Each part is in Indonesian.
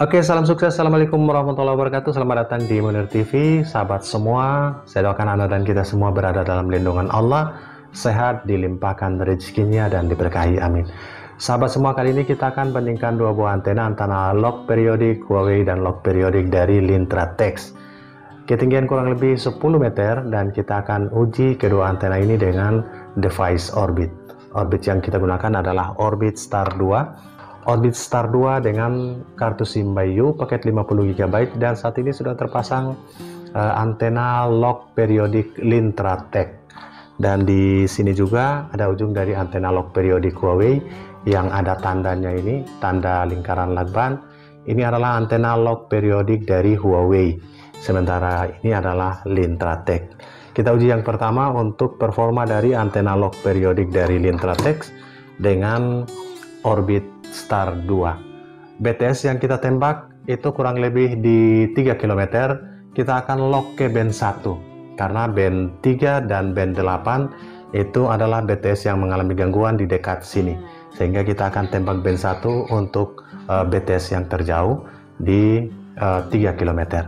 Oke, salam sukses. Assalamualaikum warahmatullahi wabarakatuh. Selamat datang di Munir TV. Sahabat semua, saya doakan Anda dan kita semua berada dalam lindungan Allah, sehat, dilimpahkan rezekinya, dan diberkahi. Amin. Sahabat semua, kali ini kita akan bandingkan dua buah antena antara log periodik Huawei dan log periodik dari Lintratex. Ketinggian kurang lebih 10 meter dan kita akan uji kedua antena ini dengan device Orbit. Orbit yang kita gunakan adalah Orbit Star 2. Orbit Star 2 dengan kartu SIM Bayu paket 50 GB dan saat ini sudah terpasang antena log periodik Lintratex. Dan di sini juga ada ujung dari antena log periodik Huawei yang ada tandanya ini, tanda lingkaran lakban. Ini adalah antena log periodik dari Huawei. Sementara ini adalah Lintratex. Kita uji yang pertama untuk performa dari antena log periodik dari Lintratex dengan Orbit Star 2. BTS yang kita tembak itu kurang lebih di 3 km. Kita akan lock ke band 1 karena band 3 dan band 8 itu adalah BTS yang mengalami gangguan di dekat sini, sehingga kita akan tembak band 1 untuk BTS yang terjauh di 3 km.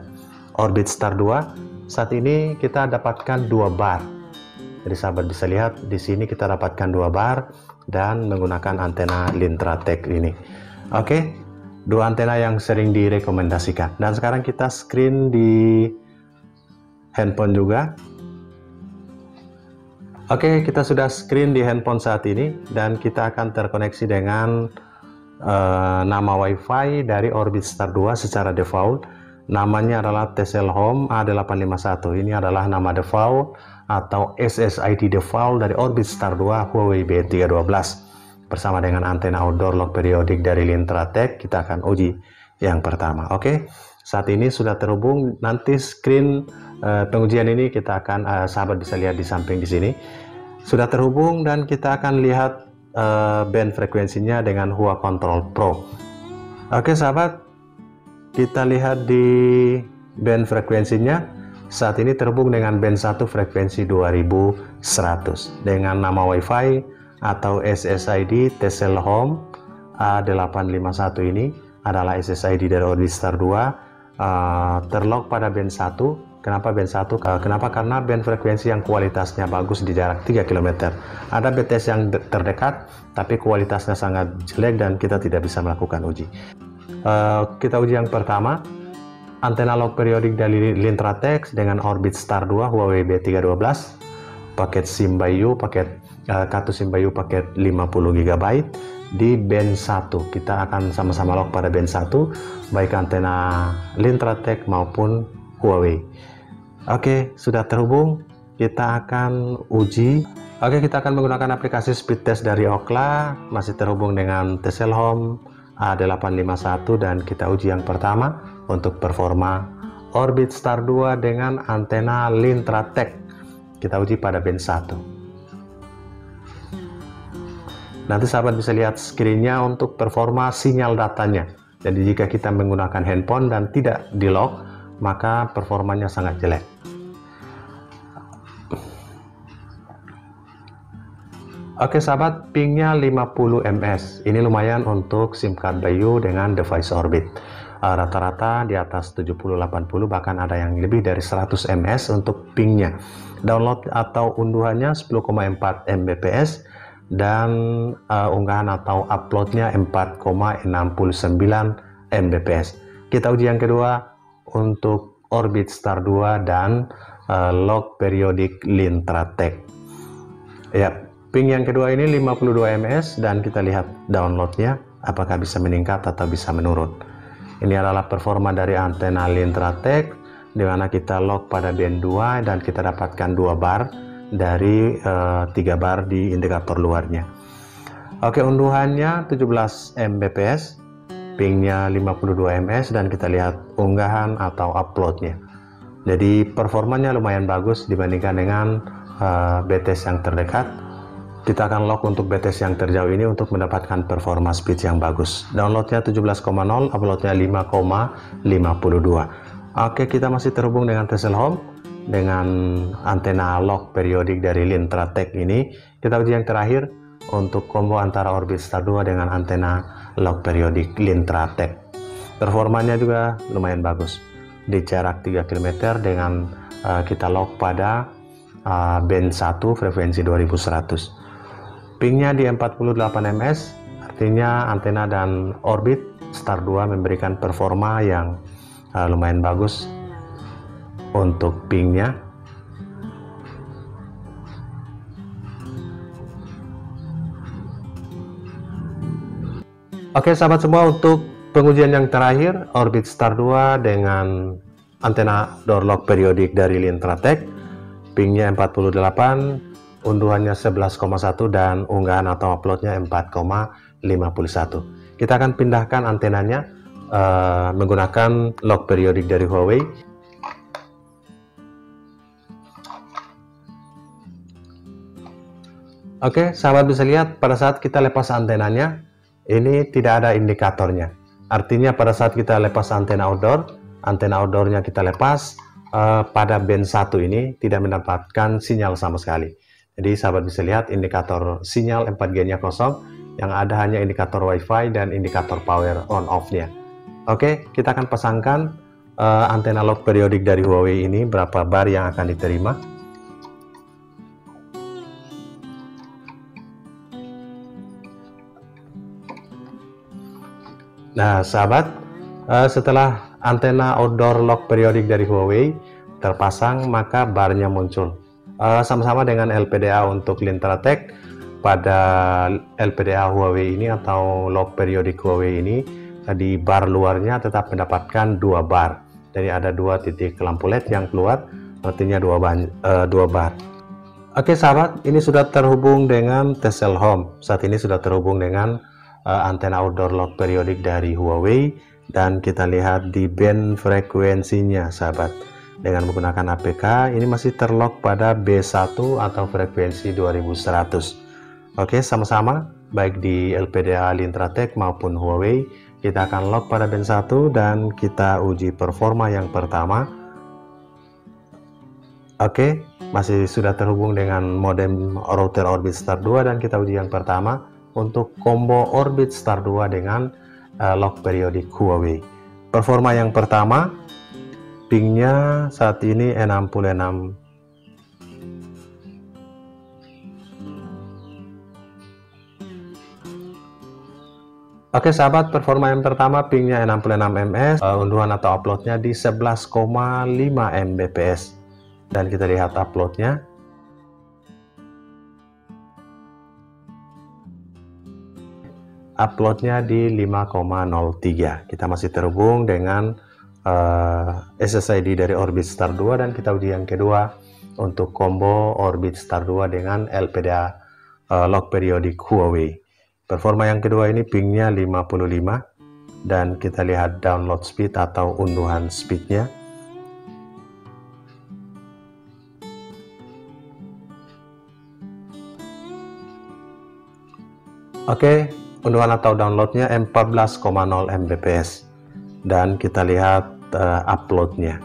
Orbit Star 2 saat ini kita dapatkan 2 bar. Jadi sahabat bisa lihat di sini kita dapatkan 2 bar dan menggunakan antena Lintratex ini. Oke, dua antena yang sering direkomendasikan. Dan sekarang kita screen di handphone juga. Oke, kita sudah screen di handphone saat ini dan kita akan terkoneksi dengan nama WiFi dari Orbit Star 2 secara default. Namanya adalah Tesel Home A851. Ini adalah nama default atau SSID default dari Orbit Star 2 Huawei B312 bersama dengan antena outdoor log periodik dari Lintratex. Kita akan uji yang pertama. Oke, saat ini sudah terhubung. Nanti screen pengujian ini kita akan sahabat bisa lihat di samping di sini sudah terhubung dan kita akan lihat band frekuensinya dengan Hua Control Pro. Oke sahabat, kita lihat di band frekuensinya. Saat ini terhubung dengan band 1 frekuensi 2100 dengan nama WiFi atau SSID Tesel Home A851. Ini adalah SSID dari Orbit Star 2 terlog pada band 1. Kenapa band 1? Kenapa? Karena band frekuensi yang kualitasnya bagus di jarak 3 km. Ada BTS yang terdekat tapi kualitasnya sangat jelek dan kita tidak bisa melakukan uji. Kita uji yang pertama, antena log periodik dari Lintratex dengan Orbit Star 2 Huawei B312 paket SIM Bayu, kartu SIM Bayu paket 50 GB di band 1. Kita akan sama-sama log pada band 1 baik antena Lintratex maupun Huawei. Oke, sudah terhubung. Kita akan uji. Oke, kita akan menggunakan aplikasi speed test dari Ookla. Masih terhubung dengan Tesel Home A851 dan kita uji yang pertama untuk performa Orbit Star 2 dengan antena Lintratex. Kita uji pada band 1. Nanti sahabat bisa lihat screennya untuk performa sinyal datanya. Jadi jika kita menggunakan handphone dan tidak di lock, maka performanya sangat jelek. Oke sahabat, pingnya 50 ms. Ini lumayan untuk SIM card Bayu dengan device Orbit. Rata-rata di atas 70-80, bahkan ada yang lebih dari 100 ms untuk pingnya. Download atau unduhannya 10,4 Mbps dan unggahan atau uploadnya 4,69 Mbps. Kita uji yang kedua untuk Orbit Star 2 dan log periodik Lintratex. Ya, ping yang kedua ini 52 ms dan kita lihat downloadnya apakah bisa meningkat atau bisa menurun. Ini adalah performa dari antena Lintratex di mana kita log pada band 2 dan kita dapatkan 2 bar dari 3 bar di indikator luarnya. Oke, unduhannya 17 Mbps, pingnya 52 ms dan kita lihat unggahan atau uploadnya. Jadi performanya lumayan bagus dibandingkan dengan BTS yang terdekat. Kita akan lock untuk BTS yang terjauh ini untuk mendapatkan performa speed yang bagus. Downloadnya 17,0, uploadnya 5,52. Oke, kita masih terhubung dengan Tesel Home dengan antena log periodik dari Lintratex ini. Kita uji yang terakhir untuk combo antara Orbit Star 2 dengan antena log periodik Lintratex. Performanya juga lumayan bagus di jarak 3 km dengan kita lock pada band 1 frekuensi 2100. Pingnya di 48 ms, artinya antena dan Orbit Star 2 memberikan performa yang lumayan bagus untuk pingnya. Oke sahabat semua, untuk pengujian yang terakhir Orbit Star 2 dengan antena door lock periodik dari Lintratek, pingnya 48, unduhannya 11,1 dan unggahan atau uploadnya 4,51. Kita akan pindahkan antenanya menggunakan lock periodik dari Huawei. Oke sahabat, bisa lihat pada saat kita lepas antenanya ini tidak ada indikatornya. Artinya pada saat kita lepas antena outdoornya kita lepas, pada band 1 ini tidak mendapatkan sinyal sama sekali. Jadi sahabat bisa lihat indikator sinyal 4G-nya kosong, yang ada hanya indikator WiFi dan indikator power on off-nya. Oke, kita akan pasangkan antena lock periodik dari Huawei ini, berapa bar yang akan diterima. Nah sahabat, setelah antena outdoor lock periodik dari Huawei terpasang, maka barnya muncul sama-sama dengan LPDA untuk Lintratek. Pada LPDA Huawei ini atau lock periodik Huawei ini, di bar luarnya tetap mendapatkan 2 bar. Jadi ada 2 titik lampu LED yang keluar, artinya 2 bar. Oke sahabat, ini sudah terhubung dengan Tcell Home. Saat ini sudah terhubung dengan antena outdoor lock periodik dari Huawei, dan kita lihat di band frekuensinya sahabat. Dengan menggunakan APK ini masih terlock pada B1 atau frekuensi 2100. Oke, sama-sama baik di LPDA Lintratek maupun Huawei kita akan lock pada band 1 dan kita uji performa yang pertama. Oke, masih sudah terhubung dengan modem router Orbit Star 2 dan kita uji yang pertama untuk combo Orbit Star 2 dengan lock periodik Huawei. Performa yang pertama, pingnya saat ini 66. Oke sahabat, performa yang pertama pingnya 66 ms, unduhan atau uploadnya di 11,5 Mbps, dan kita lihat uploadnya. Uploadnya di 5,03. Kita masih terhubung dengan SSID dari Orbit Star 2 dan kita uji yang kedua untuk combo Orbit Star 2 dengan LPDA lock periodik Huawei. Performa yang kedua ini pingnya 55 dan kita lihat download speed atau unduhan speednya. Oke, unduhan atau downloadnya 14,0 Mbps dan kita lihat uploadnya.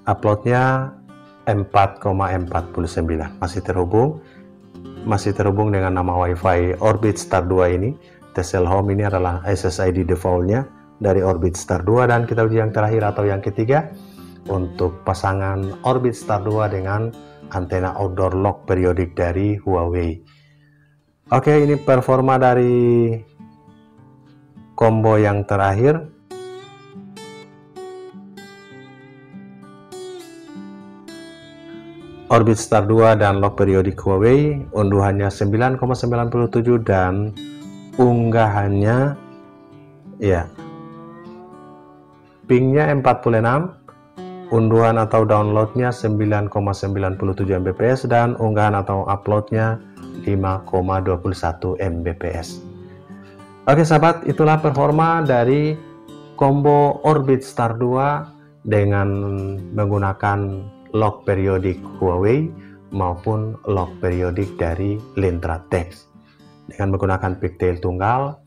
Uploadnya 4,49. Masih terhubung dengan nama WiFi Orbit Star 2 ini. Tcell Home ini adalah SSID defaultnya dari Orbit Star 2, dan kita uji yang terakhir atau yang ketiga untuk pasangan Orbit Star 2 dengan antena outdoor lock periodik dari Huawei. Oke, ini performa dari combo yang terakhir. Orbit Star 2 dan lock periodik Huawei, unduhannya 9,97 dan unggahannya ya pingnya 46, unduhan atau downloadnya 9,97 Mbps dan unggahan atau uploadnya 5,21 Mbps. Oke sahabat, itulah performa dari combo Orbit Star 2 dengan menggunakan lock periodik Huawei maupun lock periodik dari Lintratek. Dengan menggunakan pigtail tunggal,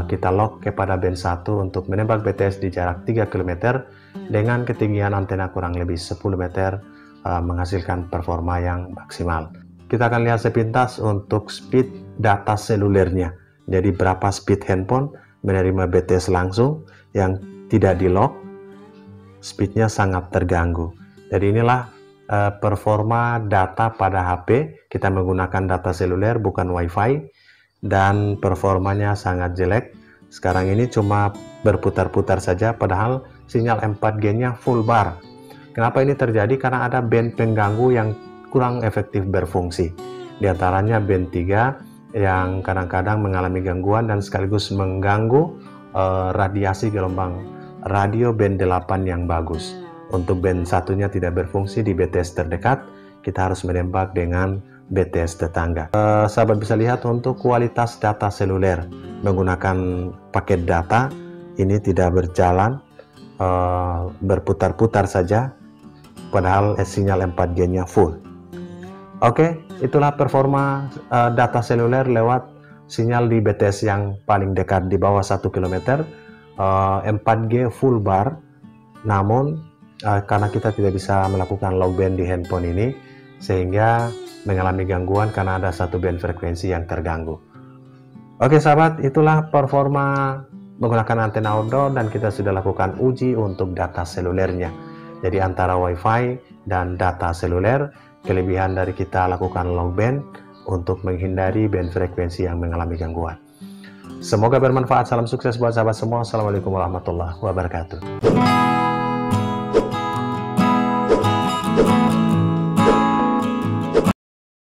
kita lock kepada band 1 untuk menembak BTS di jarak 3 km dengan ketinggian antena kurang lebih 10 meter, menghasilkan performa yang maksimal. kita akan lihat sepintas untuk speed data selulernya. Jadi berapa speed handphone menerima BTS langsung yang tidak di lock, speednya sangat terganggu. Jadi inilah performa data pada HP. Kita menggunakan data seluler bukan WiFi dan performanya sangat jelek. Sekarang ini cuma berputar-putar saja padahal sinyal 4G-nya full bar. Kenapa ini terjadi? Karena ada band pengganggu yang kurang efektif berfungsi. Di antaranya band 3 yang kadang-kadang mengalami gangguan dan sekaligus mengganggu radiasi gelombang radio band 8 yang bagus. Untuk band satunya tidak berfungsi di BTS terdekat, kita harus menembak dengan BTS tetangga. Sahabat bisa lihat untuk kualitas data seluler menggunakan paket data ini tidak berjalan, berputar-putar saja padahal sinyal 4G-nya full. Oke, itulah performa data seluler lewat sinyal di BTS yang paling dekat di bawah 1 km, 4G full bar. Namun karena kita tidak bisa melakukan low band di handphone ini, sehingga mengalami gangguan karena ada satu band frekuensi yang terganggu. Oke sahabat, itulah performa menggunakan antena outdoor dan kita sudah lakukan uji untuk data selulernya. Jadi antara WiFi dan data seluler, kelebihan dari kita lakukan low band untuk menghindari band frekuensi yang mengalami gangguan. Semoga bermanfaat. Salam sukses buat sahabat semua. Assalamualaikum warahmatullahi wabarakatuh.